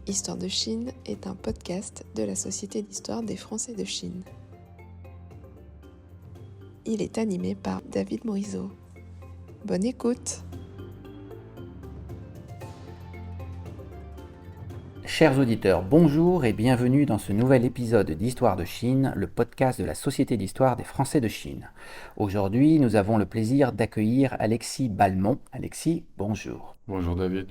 Histoire de Chine est un podcast de la Société d'histoire des Français de Chine. Il est animé par David Morisot. Bonne écoute! Chers auditeurs, bonjour et bienvenue dans ce nouvel épisode d'Histoire de Chine, le podcast de la Société d'histoire des Français de Chine. Aujourd'hui, nous avons le plaisir d'accueillir Alexis Balmont. Alexis, bonjour. Bonjour David.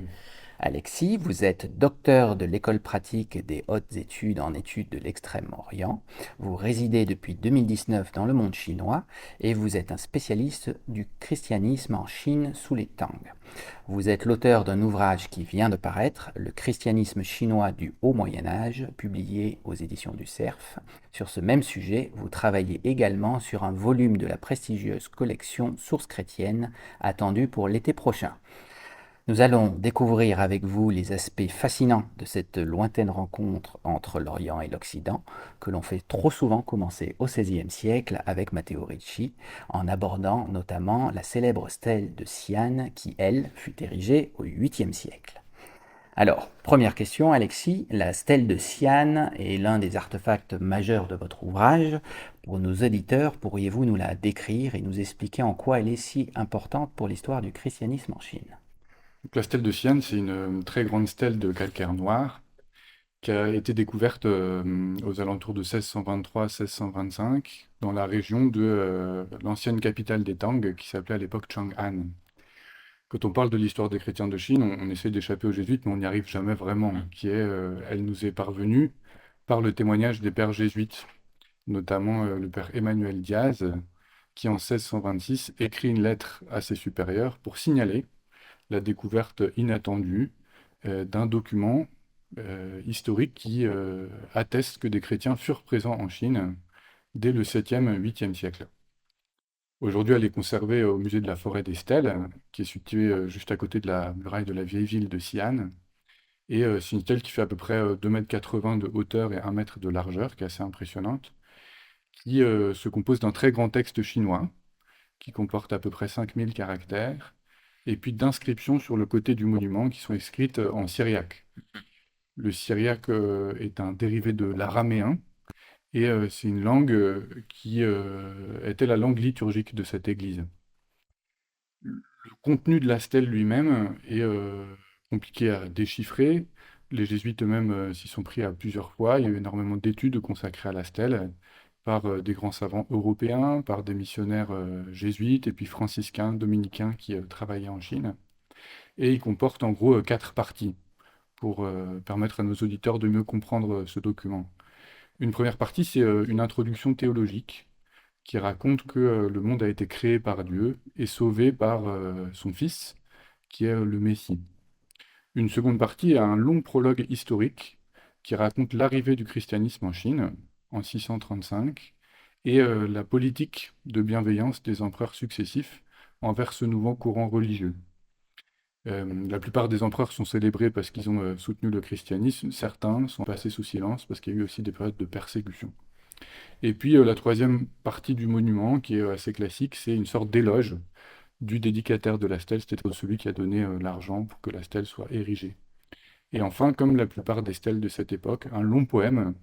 Alexis, vous êtes docteur de l'école pratique des hautes études en études de l'Extrême-Orient. Vous résidez depuis 2019 dans le monde chinois et vous êtes un spécialiste du christianisme en Chine sous les Tang. Vous êtes l'auteur d'un ouvrage qui vient de paraître, Le christianisme chinois du Haut Moyen Âge, publié aux éditions du Cerf. Sur ce même sujet, vous travaillez également sur un volume de la prestigieuse collection Sources chrétiennes, attendue pour l'été prochain. Nous allons découvrir avec vous les aspects fascinants de cette lointaine rencontre entre l'Orient et l'Occident, que l'on fait trop souvent commencer au XVIe siècle avec Matteo Ricci, en abordant notamment la célèbre stèle de Xi'an qui, elle, fut érigée au VIIIe siècle. Alors, première question, Alexis, la stèle de Xi'an est l'un des artefacts majeurs de votre ouvrage. Pour nos auditeurs, pourriez-vous nous la décrire et nous expliquer en quoi elle est si importante pour l'histoire du christianisme en Chine ? Donc, la stèle de Xi'an, c'est une très grande stèle de calcaire noir qui a été découverte aux alentours de 1623-1625 dans la région de l'ancienne capitale des Tang qui s'appelait à l'époque Chang'an. Quand on parle de l'histoire des chrétiens de Chine, on essaie d'échapper aux jésuites, mais on n'y arrive jamais vraiment. Elle nous est parvenue par le témoignage des pères jésuites, notamment le père Emmanuel Diaz, qui en 1626 écrit une lettre à ses supérieurs pour signaler la découverte inattendue d'un document historique qui atteste que des chrétiens furent présents en Chine dès le 7e, 8e siècle. Aujourd'hui, elle est conservée au musée de la Forêt des Stèles, qui est situé juste à côté de la muraille de la vieille ville de Xi'an. Et c'est une stèle qui fait à peu près 2,80 m de hauteur et 1 m de largeur, qui est assez impressionnante, qui se compose d'un très grand texte chinois, qui comporte à peu près 5000 caractères, et puis d'inscriptions sur le côté du monument qui sont écrites en syriaque. Le syriaque est un dérivé de l'araméen, et c'est une langue qui était la langue liturgique de cette église. Le contenu de la stèle lui-même est compliqué à déchiffrer. Les jésuites eux-mêmes s'y sont pris à plusieurs fois. Il y a eu énormément d'études consacrées à la stèle par des grands savants européens, par des missionnaires jésuites et puis franciscains, dominicains qui travaillaient en Chine. Et il comporte en gros 4 parties pour permettre à nos auditeurs de mieux comprendre ce document. Une première partie, c'est une introduction théologique qui raconte que le monde a été créé par Dieu et sauvé par son Fils, qui est le Messie. Une seconde partie est un long prologue historique qui raconte l'arrivée du christianisme en Chine en 635 et la politique de bienveillance des empereurs successifs envers ce nouveau courant religieux. La plupart des empereurs sont célébrés parce qu'ils ont soutenu le christianisme. Certains sont passés sous silence parce qu'il y a eu aussi des périodes de persécution. Et puis la troisième partie du monument, qui est assez classique, c'est une sorte d'éloge du dédicataire de la stèle, c'est-à-dire celui qui a donné l'argent pour que la stèle soit érigée. Et enfin, comme la plupart des stèles de cette époque, un long poème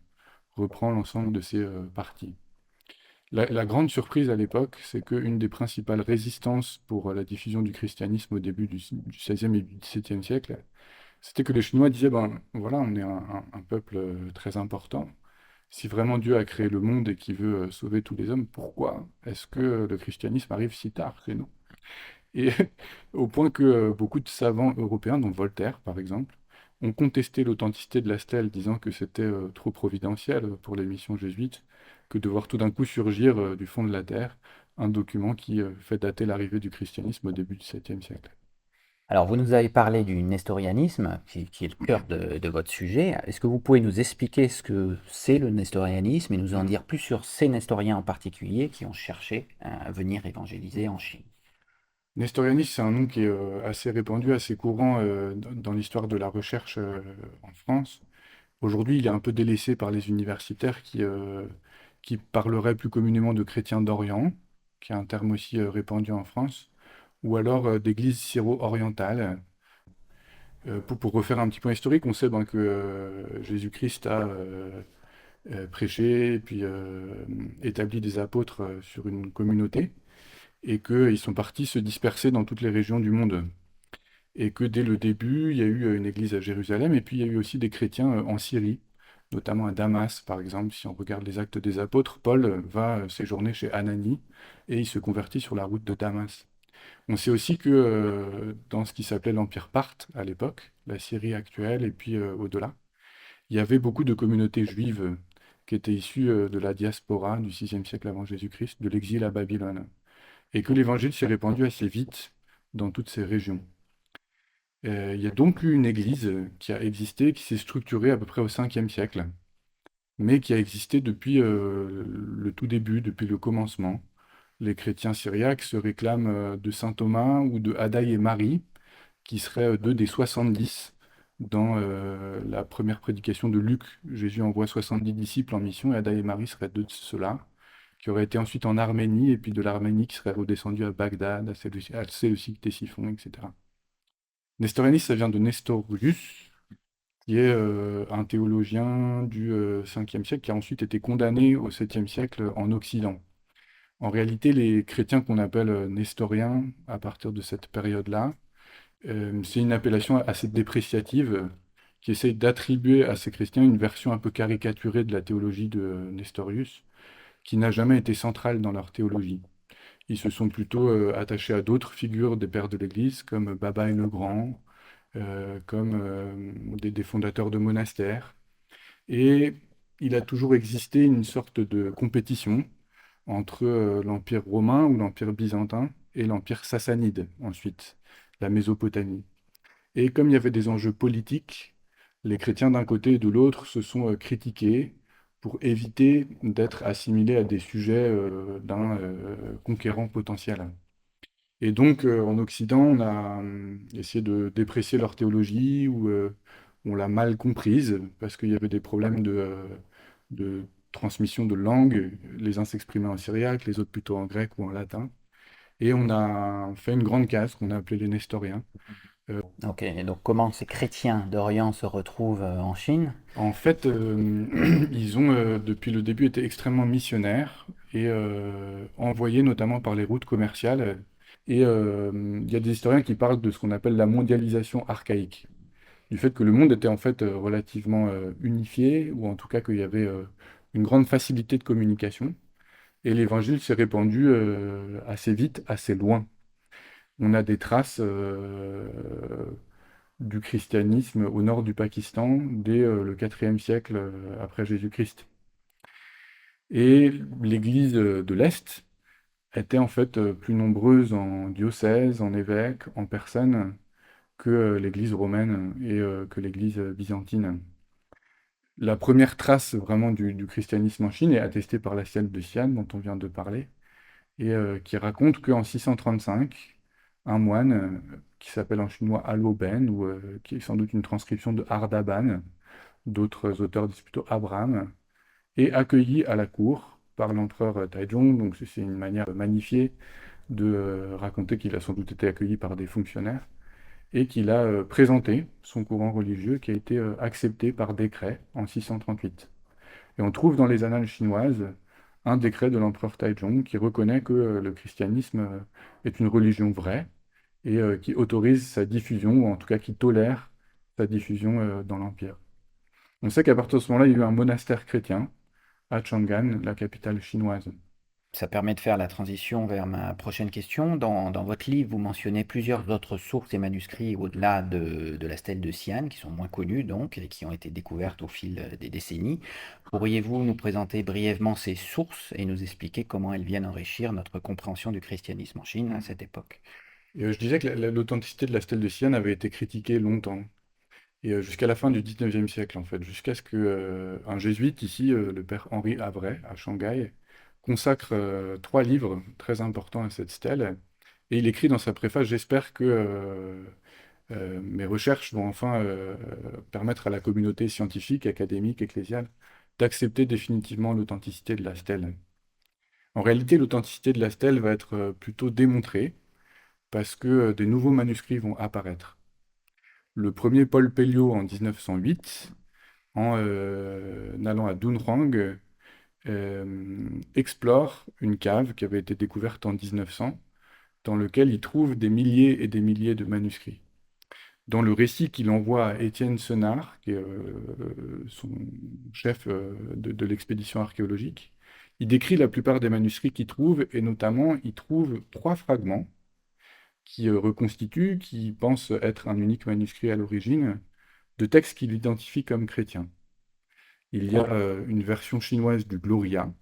reprend l'ensemble de ces parties. La grande surprise à l'époque, c'est qu'une des principales résistances pour la diffusion du christianisme au début du XVIe et du XVIIe siècle, c'était que les Chinois disaient, ben voilà, on est un peuple très important. Si vraiment Dieu a créé le monde et qu'il veut sauver tous les hommes, pourquoi est-ce que le christianisme arrive si tard chez nous? Et au point que beaucoup de savants européens, dont Voltaire par exemple, ont contesté l'authenticité de la stèle, disant que c'était trop providentiel pour les missions jésuites, que de voir tout d'un coup surgir du fond de la terre un document qui fait dater l'arrivée du christianisme au début du 7e siècle. Alors, vous nous avez parlé du nestorianisme, qui est le cœur de votre sujet. Est-ce que vous pouvez nous expliquer ce que c'est le nestorianisme et nous en dire plus sur ces nestoriens en particulier qui ont cherché à venir évangéliser en Chine? Nestorianisme, c'est un nom qui est assez répandu, assez courant dans l'histoire de la recherche en France. Aujourd'hui, il est un peu délaissé par les universitaires qui parleraient plus communément de chrétiens d'Orient, qui est un terme aussi répandu en France, ou alors d'église syro-orientale. Pour refaire un petit point historique, on sait ben, que Jésus-Christ a prêché et puis établi des apôtres sur une communauté et qu'ils sont partis se disperser dans toutes les régions du monde. Et que dès le début, il y a eu une église à Jérusalem et puis il y a eu aussi des chrétiens en Syrie, notamment à Damas, par exemple. Si on regarde les Actes des Apôtres, Paul va séjourner chez Ananie et il se convertit sur la route de Damas. On sait aussi que dans ce qui s'appelait l'Empire parthe à l'époque, la Syrie actuelle et puis au-delà, il y avait beaucoup de communautés juives qui étaient issues de la diaspora du VIe siècle avant Jésus-Christ, de l'exil à Babylone, et que l'évangile s'est répandu assez vite dans toutes ces régions. Il y a donc eu une église qui a existé, qui s'est structurée à peu près au 5e siècle, mais qui a existé depuis le tout début, depuis le commencement. Les chrétiens syriaques se réclament de saint Thomas ou de Haddaï et Marie, qui seraient deux des 70 dans la première prédication de Luc. Jésus envoie 70 disciples en mission et Haddaï et Marie seraient deux de ceux-là, qui auraient été ensuite en Arménie, et puis de l'Arménie qui serait redescendu à Bagdad, à Séleucique, Ctésiphon, etc. Nestorianisme, ça vient de Nestorius, qui est un théologien du 5e siècle, qui a ensuite été condamné au 7e siècle en Occident. En réalité, les chrétiens qu'on appelle nestoriens à partir de cette période-là, c'est une appellation assez dépréciative qui essaye d'attribuer à ces chrétiens une version un peu caricaturée de la théologie de Nestorius, qui n'a jamais été centrale dans leur théologie. Ils se sont plutôt attachés à d'autres figures des pères de l'Église, comme Baba et le Grand, comme des fondateurs de monastères. Et il a toujours existé une sorte de compétition entre l'Empire romain ou l'Empire byzantin et l'Empire sassanide, ensuite, la Mésopotamie. Et comme il y avait des enjeux politiques, les chrétiens d'un côté et de l'autre se sont critiqués pour éviter d'être assimilés à des sujets d'un conquérant potentiel. Et donc, en Occident, on a essayé de déprécier leur théologie ou on l'a mal comprise parce qu'il y avait des problèmes de transmission de langue. Les uns s'exprimaient en syriaque, les autres plutôt en grec ou en latin. Et on a fait une grande caste qu'on a appelée les Nestoriens. Ok, et donc comment ces chrétiens d'Orient se retrouvent en Chine? En fait, ils ont depuis le début été extrêmement missionnaires et envoyés notamment par les routes commerciales. Et il y a des historiens qui parlent de ce qu'on appelle la mondialisation archaïque, du fait que le monde était en fait relativement unifié, ou en tout cas qu'il y avait une grande facilité de communication, et l'évangile s'est répandu assez vite, assez loin. On a des traces du christianisme au nord du Pakistan dès le IVe siècle après Jésus-Christ. Et l'Église de l'Est était en fait plus nombreuse en diocèses, en évêques, en personnes que l'Église romaine et que l'Église byzantine. La première trace vraiment du christianisme en Chine est attestée par la stèle de Xi'an dont on vient de parler, et qui raconte qu'en 635, un moine qui s'appelle en chinois Aloben, ou qui est sans doute une transcription de Ardaban, d'autres auteurs disent plutôt Abraham, est accueilli à la cour par l'empereur Taizong. Donc c'est une manière magnifiée de raconter qu'il a sans doute été accueilli par des fonctionnaires et qu'il a présenté son courant religieux qui a été accepté par décret en 638. Et on trouve dans les annales chinoises un décret de l'empereur Taizong qui reconnaît que le christianisme est une religion vraie et qui autorise sa diffusion, ou en tout cas qui tolère sa diffusion dans l'Empire. On sait qu'à partir de ce moment-là, il y a eu un monastère chrétien à Chang'an, la capitale chinoise. Ça permet de faire la transition vers ma prochaine question. Dans votre livre, vous mentionnez plusieurs autres sources et manuscrits au-delà de la stèle de Xi'an, qui sont moins connus donc, et qui ont été découvertes au fil des décennies. Pourriez-vous nous présenter brièvement ces sources et nous expliquer comment elles viennent enrichir notre compréhension du christianisme en Chine à cette époque? Et, je disais que l'authenticité de la stèle de Xi'an avait été critiquée longtemps, et jusqu'à la fin du 19e siècle en fait, jusqu'à ce que un jésuite ici, le père Henri Havray, à Shanghai, consacre 3 livres très importants à cette stèle, et il écrit dans sa préface: «J'espère que mes recherches vont enfin permettre à la communauté scientifique, académique, ecclésiale, d'accepter définitivement l'authenticité de la stèle.» En réalité, l'authenticité de la stèle va être plutôt démontrée parce que des nouveaux manuscrits vont apparaître. Le premier, Paul Pelliot, en 1908, en allant à Dunhuang, explore une cave qui avait été découverte en 1900, dans lequel il trouve des milliers et des milliers de manuscrits. Dans le récit qu'il envoie à Étienne Senard, qui est son chef de l'expédition archéologique, il décrit la plupart des manuscrits qu'il trouve, et notamment il trouve 3 fragments qui reconstituent, qui pensent être un unique manuscrit à l'origine, de textes qu'il identifie comme chrétiens. Il y a une version chinoise du Gloria,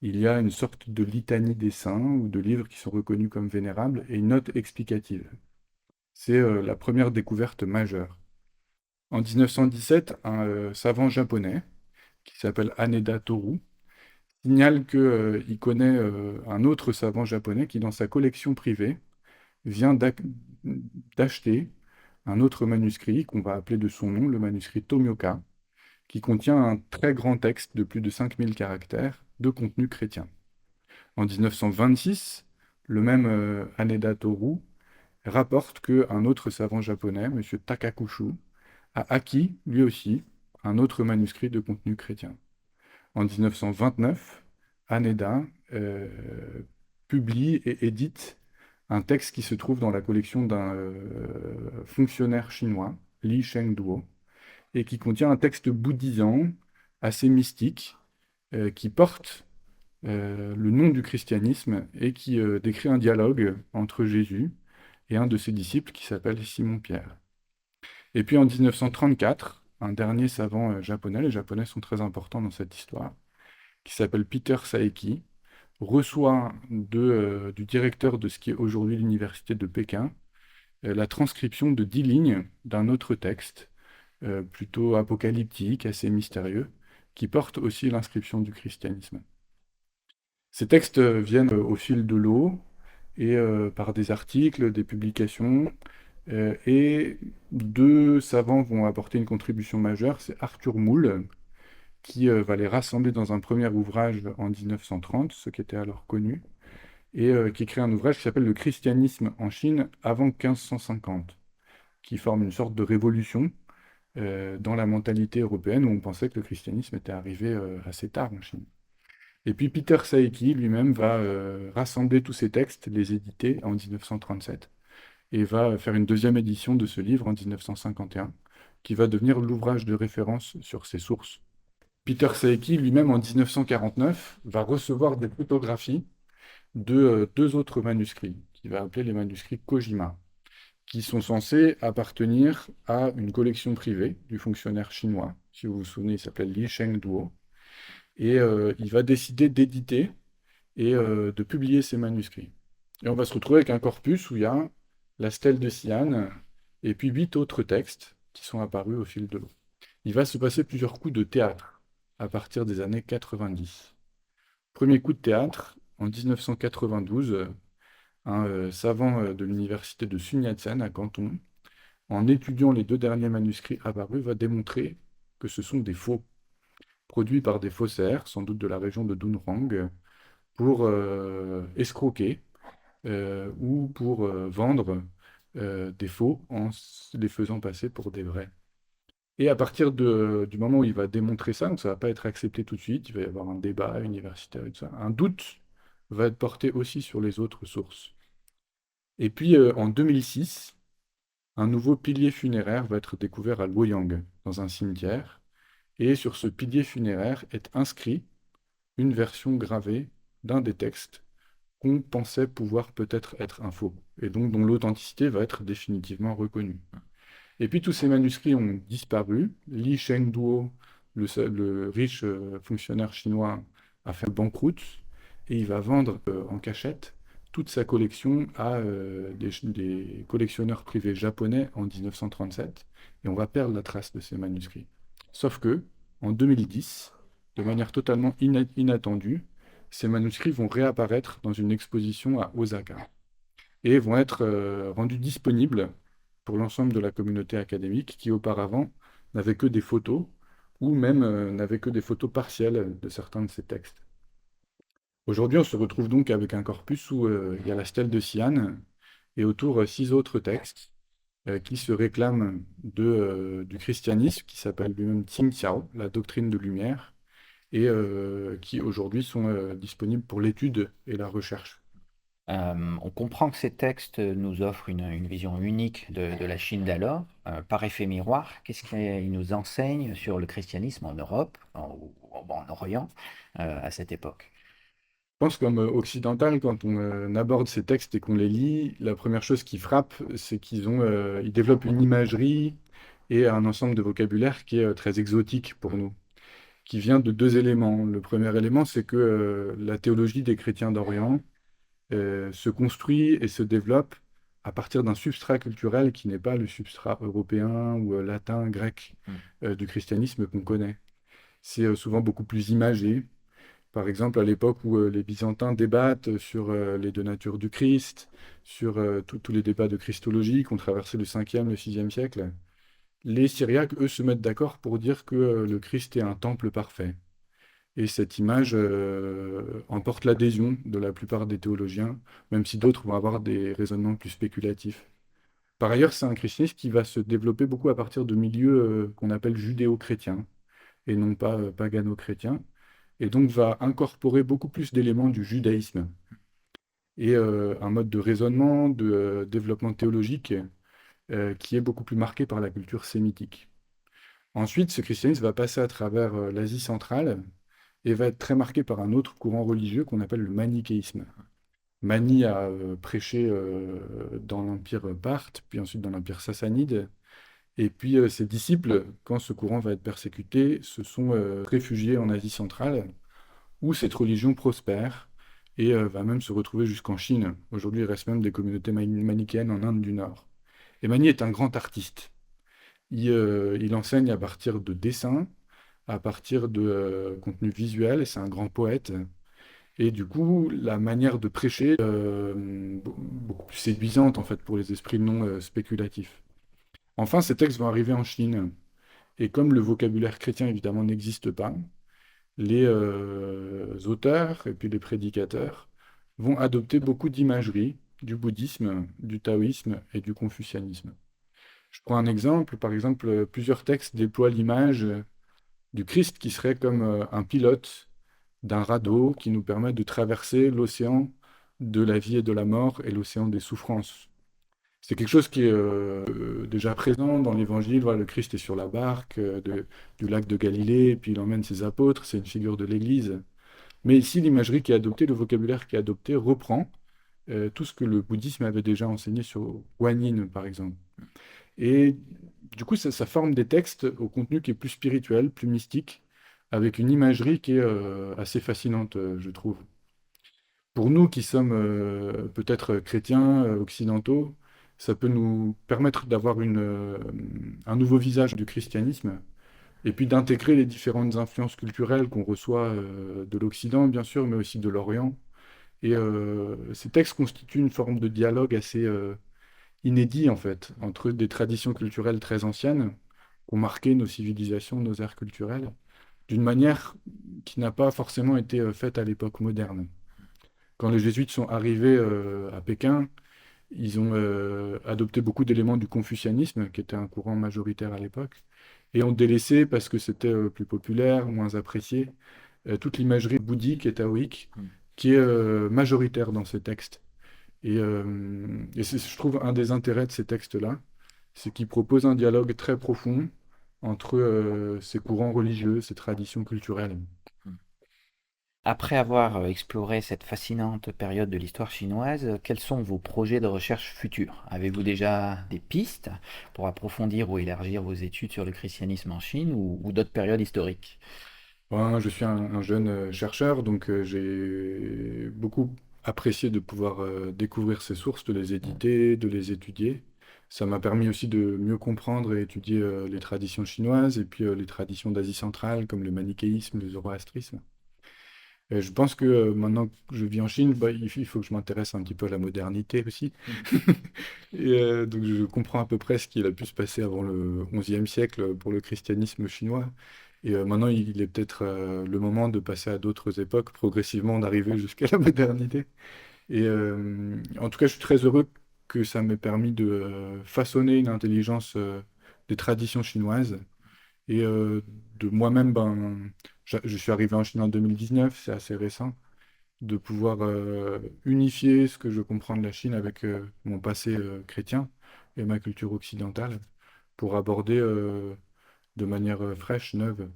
il y a une sorte de litanie des saints ou de livres qui sont reconnus comme vénérables et une note explicative. C'est la première découverte majeure. En 1917, un savant japonais qui s'appelle Haneda Toru signale qu'il connaît un autre savant japonais qui, dans sa collection privée, vient d'acheter un autre manuscrit qu'on va appeler de son nom le manuscrit Tomioka, qui contient un très grand texte de plus de 5000 caractères de contenu chrétien. En 1926, le même Haneda Toru rapporte qu'un autre savant japonais, M. Takakushu, a acquis, lui aussi, un autre manuscrit de contenu chrétien. En 1929, Haneda publie et édite un texte qui se trouve dans la collection d'un fonctionnaire chinois, Li Shengduo, et qui contient un texte bouddhisant assez mystique, qui porte le nom du christianisme et qui décrit un dialogue entre Jésus et un de ses disciples qui s'appelle Simon-Pierre. Et puis en 1934, un dernier savant japonais, les Japonais sont très importants dans cette histoire, qui s'appelle Peter Saeki, reçoit du directeur de ce qui est aujourd'hui l'université de Pékin la transcription de 10 lignes d'un autre texte, plutôt apocalyptique, assez mystérieux, qui porte aussi l'inscription du christianisme. Ces textes viennent au fil de l'eau et par des articles, des publications, et 2 savants vont apporter une contribution majeure. C'est Arthur Moule, qui va les rassembler dans un premier ouvrage en 1930, ce qui était alors connu, et qui crée un ouvrage qui s'appelle Le christianisme en Chine avant 1550, qui forme une sorte de révolution dans la mentalité européenne où on pensait que le christianisme était arrivé assez tard en Chine. Et puis Peter Saeki lui-même va rassembler tous ces textes, les éditer en 1937, et va faire une deuxième édition de ce livre en 1951, qui va devenir l'ouvrage de référence sur ces sources. Peter Saeki lui-même, en 1949, va recevoir des photographies de 2 autres manuscrits, qu'il va appeler les manuscrits Kojima, qui sont censés appartenir à une collection privée du fonctionnaire chinois. Si vous vous souvenez, il s'appelle Li Shengduo. Et il va décider d'éditer et de publier ces manuscrits. Et on va se retrouver avec un corpus où il y a la stèle de Xi'an et puis 8 autres textes qui sont apparus au fil de l'eau. Il va se passer plusieurs coups de théâtre à partir des années 90. Premier coup de théâtre, en 1992, un savant de l'université de Sun Yat-sen à Canton, en étudiant les 2 derniers manuscrits apparus, va démontrer que ce sont des faux, produits par des faussaires, sans doute de la région de Dunhuang, pour escroquer ou pour vendre des faux en les faisant passer pour des vrais. Et à partir du moment où il va démontrer ça, donc ça ne va pas être accepté tout de suite, il va y avoir un débat universitaire et tout ça, un doute va être porté aussi sur les autres sources. Et puis en 2006, un nouveau pilier funéraire va être découvert à Luoyang, dans un cimetière, et sur ce pilier funéraire est inscrit une version gravée d'un des textes qu'on pensait pouvoir peut-être être un faux, et donc dont l'authenticité va être définitivement reconnue. Et puis tous ces manuscrits ont disparu. Li Shengduo, le riche fonctionnaire chinois, a fait banqueroute, et il va vendre en cachette toute sa collection à des collectionneurs privés japonais en 1937, et on va perdre la trace de ces manuscrits. Sauf que, en 2010, de manière totalement inattendue, ces manuscrits vont réapparaître dans une exposition à Osaka et vont être rendus disponibles pour l'ensemble de la communauté académique qui auparavant n'avait que des photos ou même n'avait que des photos partielles de certains de ces textes. Aujourd'hui, on se retrouve donc avec un corpus où il y a la stèle de Xi'an et autour 6 autres textes qui se réclame du christianisme, qui s'appelle lui-même Tsingtao, la doctrine de lumière, et qui aujourd'hui sont disponibles pour l'étude et la recherche. On comprend que ces textes nous offrent une vision unique de la Chine d'alors. Par effet miroir, qu'est-ce qu'ils nous enseignent sur le christianisme en Europe, en Orient, à cette époque? Je pense comme occidental, quand on aborde ces textes et qu'on les lit, la première chose qui frappe, c'est ils développent une imagerie et un ensemble de vocabulaire qui est très exotique pour nous, qui vient de deux éléments. Le premier élément, c'est que la théologie des chrétiens d'Orient se construit et se développe à partir d'un substrat culturel qui n'est pas le substrat européen ou latin, grec du christianisme qu'on connaît. C'est souvent beaucoup plus imagé. Par exemple, à l'époque où les Byzantins débattent sur les deux natures du Christ, sur tous les débats de christologie qui ont traversé le 5e, le 6e siècle, les Syriaques, eux, se mettent d'accord pour dire que le Christ est un temple parfait. Et cette image emporte l'adhésion de la plupart des théologiens, même si d'autres vont avoir des raisonnements plus spéculatifs. Par ailleurs, c'est un christianisme qui va se développer beaucoup à partir de milieux qu'on appelle judéo-chrétiens et non pas pagano-chrétiens, et donc va incorporer beaucoup plus d'éléments du judaïsme et un mode de raisonnement, de développement théologique qui est beaucoup plus marqué par la culture sémitique. Ensuite, ce christianisme va passer à travers l'Asie centrale et va être très marqué par un autre courant religieux qu'on appelle le manichéisme. Mani a prêché dans l'Empire parthe, puis ensuite dans l'Empire sassanide. Et puis ses disciples, quand ce courant va être persécuté, se sont réfugiés en Asie centrale, où cette religion prospère et va même se retrouver jusqu'en Chine. Aujourd'hui, il reste même des communautés manichéennes en Inde du Nord. Et Mani est un grand artiste. Il enseigne à partir de dessins, à partir de contenus visuels, et c'est un grand poète. Et du coup, la manière de prêcher beaucoup plus séduisante en fait pour les esprits non spéculatifs. Enfin, ces textes vont arriver en Chine. Et comme le vocabulaire chrétien évidemment n'existe pas, les auteurs et puis les prédicateurs vont adopter beaucoup d'imagerie du bouddhisme, du taoïsme et du confucianisme. Je prends un exemple, par exemple, plusieurs textes déploient l'image du Christ qui serait comme un pilote d'un radeau qui nous permet de traverser l'océan de la vie et de la mort et l'océan des souffrances. C'est quelque chose qui est déjà présent dans l'Évangile. Voilà, le Christ est sur la barque du lac de Galilée, et puis il emmène ses apôtres, c'est une figure de l'Église. Mais ici, l'imagerie qui est adoptée, le vocabulaire qui est adopté, reprend tout ce que le bouddhisme avait déjà enseigné sur Guanyin, par exemple. Et du coup, ça forme des textes au contenu qui est plus spirituel, plus mystique, avec une imagerie qui est assez fascinante, je trouve. Pour nous qui sommes peut-être chrétiens, occidentaux, ça peut nous permettre d'avoir un nouveau visage du christianisme et puis d'intégrer les différentes influences culturelles qu'on reçoit de l'Occident, bien sûr, mais aussi de l'Orient. Et ces textes constituent une forme de dialogue assez inédit, en fait, entre des traditions culturelles très anciennes qui ont marqué nos civilisations, nos aires culturelles, d'une manière qui n'a pas forcément été faite à l'époque moderne. Quand les jésuites sont arrivés à Pékin, ils ont adopté beaucoup d'éléments du confucianisme, qui était un courant majoritaire à l'époque, et ont délaissé, parce que c'était plus populaire, moins apprécié, toute l'imagerie bouddhique et taoïque, qui est majoritaire dans ces textes. Et c'est, je trouve, un des intérêts de ces textes-là, c'est qu'ils proposent un dialogue très profond entre ces courants religieux, ces traditions culturelles. Après avoir exploré cette fascinante période de l'histoire chinoise, quels sont vos projets de recherche futurs? Avez-vous déjà des pistes pour approfondir ou élargir vos études sur le christianisme en Chine ou d'autres périodes historiques? Moi, je suis un jeune chercheur, donc j'ai beaucoup apprécié de pouvoir découvrir ces sources, de les éditer, de les étudier. Ça m'a permis aussi de mieux comprendre et étudier les traditions chinoises et puis les traditions d'Asie centrale, comme le manichéisme, le zoroastrisme. Et je pense que maintenant que je vis en Chine, bah, il faut que je m'intéresse un petit peu à la modernité aussi. Et donc je comprends à peu près ce qu'il a pu se passer avant le XIe siècle pour le christianisme chinois. Et maintenant, il est peut-être le moment de passer à d'autres époques, progressivement d'arriver jusqu'à la modernité. Et en tout cas, je suis très heureux que ça m'ait permis de façonner une intelligence des traditions chinoises. Et de moi-même, je suis arrivé en Chine en 2019, c'est assez récent, de pouvoir unifier ce que je comprends de la Chine avec mon passé chrétien et ma culture occidentale pour aborder de manière fraîche, neuve,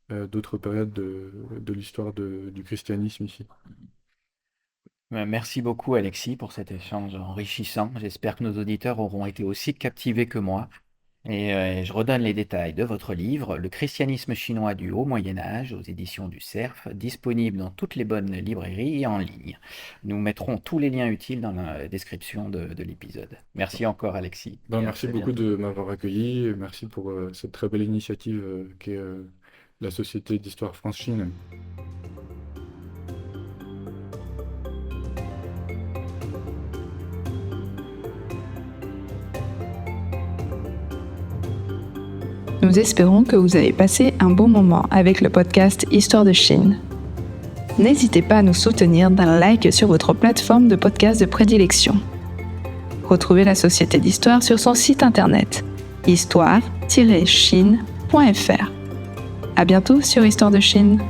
d'autres périodes de l'histoire du christianisme ici. Merci beaucoup Alexis pour cet échange enrichissant. J'espère que nos auditeurs auront été aussi captivés que moi. Et je redonne les détails de votre livre, Le christianisme chinois du Haut Moyen Âge, aux éditions du Cerf, disponible dans toutes les bonnes librairies et en ligne. Nous mettrons tous les liens utiles dans la description de l'épisode. Merci encore Alexis. Et à Merci très beaucoup bientôt. de m'avoir accueilli et merci pour cette très belle initiative qu'est la Société d'Histoire France-Chine. Nous espérons que vous avez passé un bon moment avec le podcast Histoire de Chine. N'hésitez pas à nous soutenir d'un like sur votre plateforme de podcast de prédilection. Retrouvez la Société d'Histoire sur son site internet histoire-chine.fr. À bientôt sur Histoire de Chine.